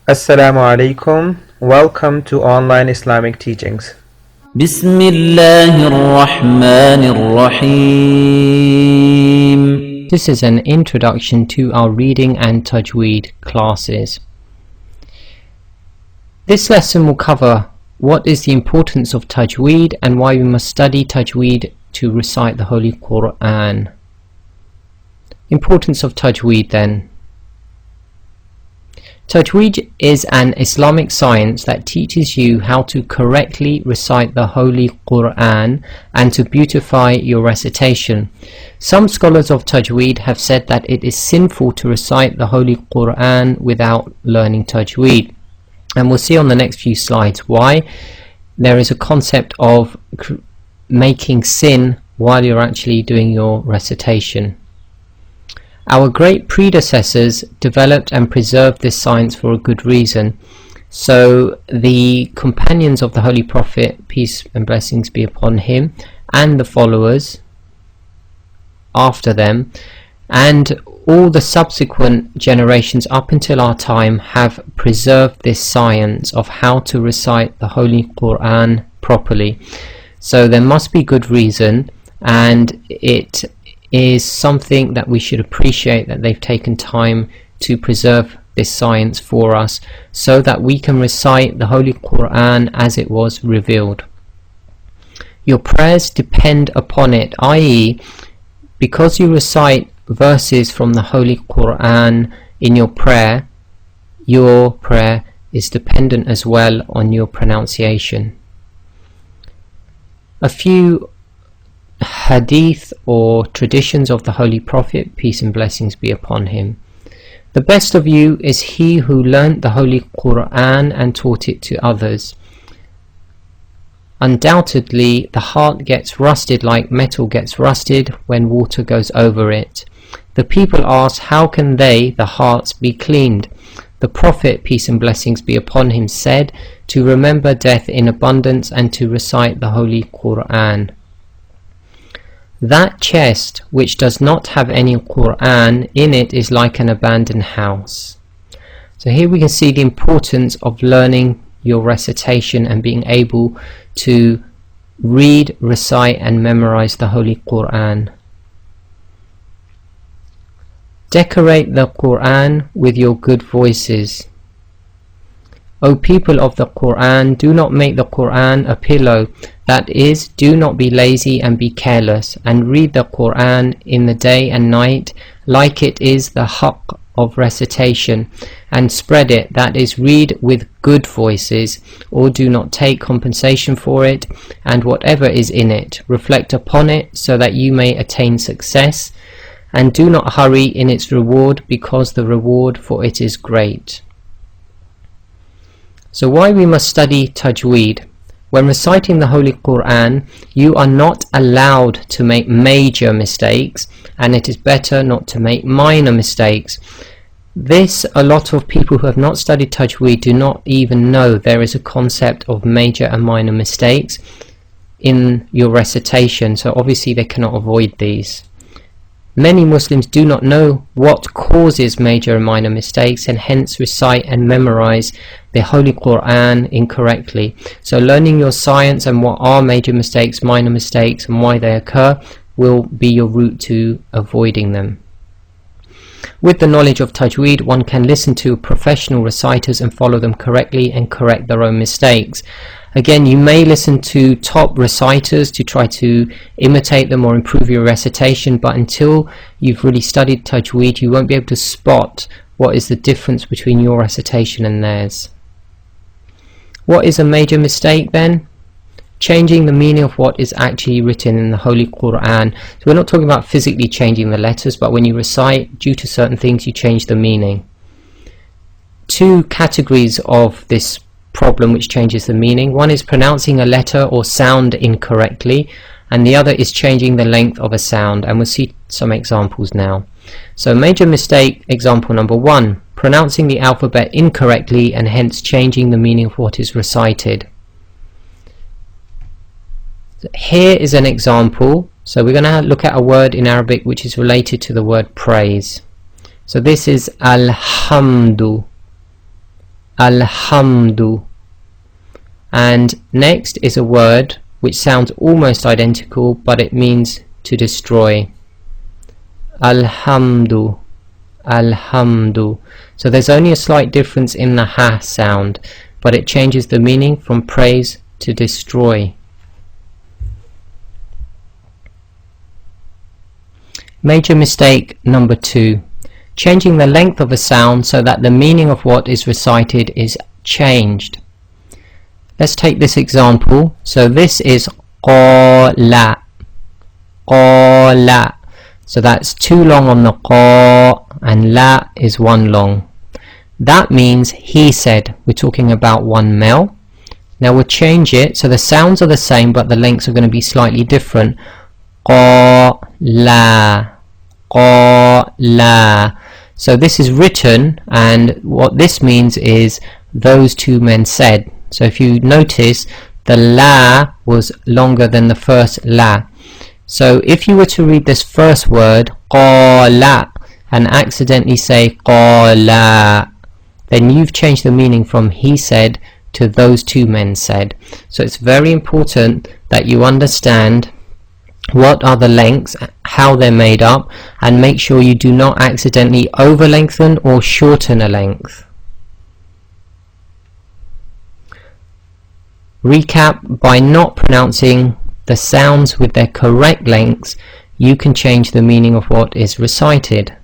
Assalamu alaikum. Welcome to Online Islamic Teachings. بسم الله الرحمن الرحيم. This is an introduction to our reading and Tajweed classes. This lesson will cover what is the importance of Tajweed and why we must study Tajweed to recite the Holy Quran. Importance of Tajweed then. Tajweed is an Islamic science that teaches you how to correctly recite the Holy Quran and to beautify your recitation. Some scholars of Tajweed have said that it is sinful to recite the Holy Quran without learning Tajweed. And we'll see on the next few slides why there is a concept of making sin while you're actually doing your recitation. Our great predecessors developed and preserved this science for a good reason. So the companions of the Holy Prophet, peace and blessings be upon him, and the followers after them, and all the subsequent generations up until our time have preserved this science of how to recite the Holy Quran properly. So there must be good reason, and it is something that we should appreciate that they've taken time to preserve this science for us so that we can recite the Holy Quran as it was revealed. Your prayers depend upon it, i.e., because you recite verses from the Holy Quran in your prayer is dependent as well on your pronunciation. A few hadith or traditions of the Holy Prophet, peace and blessings be upon him. The best of you is he who learnt the Holy Quran and taught it to others. Undoubtedly, the heart gets rusted like metal gets rusted when water goes over it. The people ask, how can they, the hearts, be cleaned? The Prophet, peace and blessings be upon him, said to remember death in abundance and to recite the Holy Quran. That chest which does not have any Quran in it is like an abandoned house. So here we can see the importance of learning your recitation and being able to read, recite and memorize the Holy Quran. Decorate the Quran with your good voices. O people of the Quran, do not make the Quran a pillow, that is, do not be lazy and be careless, and read the Quran in the day and night like it is the haqq of recitation, and spread it, that is, read with good voices, or do not take compensation for it, and whatever is in it, reflect upon it so that you may attain success, and do not hurry in its reward because the reward for it is great. So why we must study Tajweed? When reciting the Holy Quran, you are not allowed to make major mistakes, and it is better not to make minor mistakes. This, a lot of people who have not studied Tajweed do not even know there is a concept of major and minor mistakes in your recitation, so obviously they cannot avoid these. Many Muslims do not know what causes major and minor mistakes and hence recite and memorize the Holy Quran incorrectly. So learning your science and what are major mistakes, minor mistakes and why they occur will be your route to avoiding them. With the knowledge of Tajweed, one can listen to professional reciters and follow them correctly and correct their own mistakes. Again, you may listen to top reciters to try to imitate them or improve your recitation, but until you've really studied Tajweed, you won't be able to spot what is the difference between your recitation and theirs. What is a major mistake then? Changing the meaning of what is actually written in the Holy Quran. So we're not talking about physically changing the letters, but when you recite, due to certain things, you change the meaning. Two categories of this problem which changes the meaning. One is pronouncing a letter or sound incorrectly, and the other is changing the length of a sound, and we'll see some examples now. So major mistake, example number 1, pronouncing the alphabet incorrectly and hence changing the meaning of what is recited. So here is an example. So we're going to look at a word in Arabic which is related to the word praise. So this is alhamdu. alhamdu. And next is a word which sounds almost identical, but it means to destroy. Alhamdu, alhamdu. So there's only a slight difference in the ha sound, but it changes the meaning from praise to destroy. Major mistake number 2. Changing the length of a sound so that the meaning of what is recited is changed. Let's take this example. So this is qala, qala. So that's 2 long on the qa, and la is 1 long. That means he said. We're talking about one male. Now we'll change it so the sounds are the same, but the lengths are going to be slightly different. Qala, qala. So this is written, and what this means is those 2 men said. So if you notice, the la was longer than the first la. So if you were to read this first word qala and accidentally say qala, then you've changed the meaning from he said to those 2 men said. So it's very important that you understand what are the lengths, how they're made up, and make sure you do not accidentally over lengthen or shorten a length. Recap: by not pronouncing the sounds with their correct lengths, you can change the meaning of what is recited.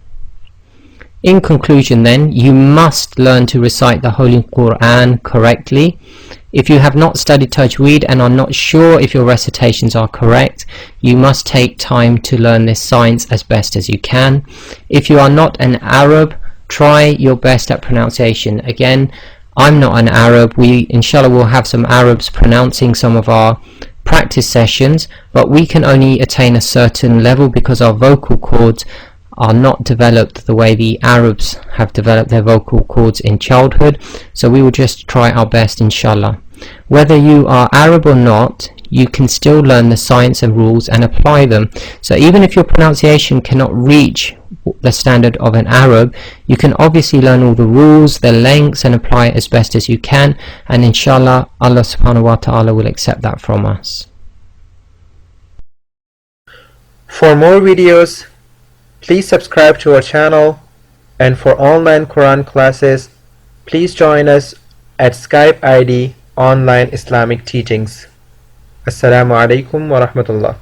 In conclusion then, you must learn to recite the Holy Quran correctly. If you have not studied Tajweed and are not sure if your recitations are correct, you must take time to learn this science as best as you can. If you are not an Arab, try your best at pronunciation. Again, I'm not an Arab. We inshallah will have some Arabs pronouncing some of our practice sessions, but we can only attain a certain level because our vocal cords are not developed the way the Arabs have developed their vocal cords in childhood. So we will just try our best, inshallah. Whether you are Arab or not, you can still learn the science and rules and apply them. So even if your pronunciation cannot reach the standard of an Arab, you can obviously learn all the rules, the lengths, and apply it as best as you can, and inshallah Allah subhanahu wa ta'ala will accept that from us. For more videos, please subscribe to our channel, and for online Quran classes, please join us at Skype ID Online Islamic Teachings. Assalamu alaikum wa rahmatullah.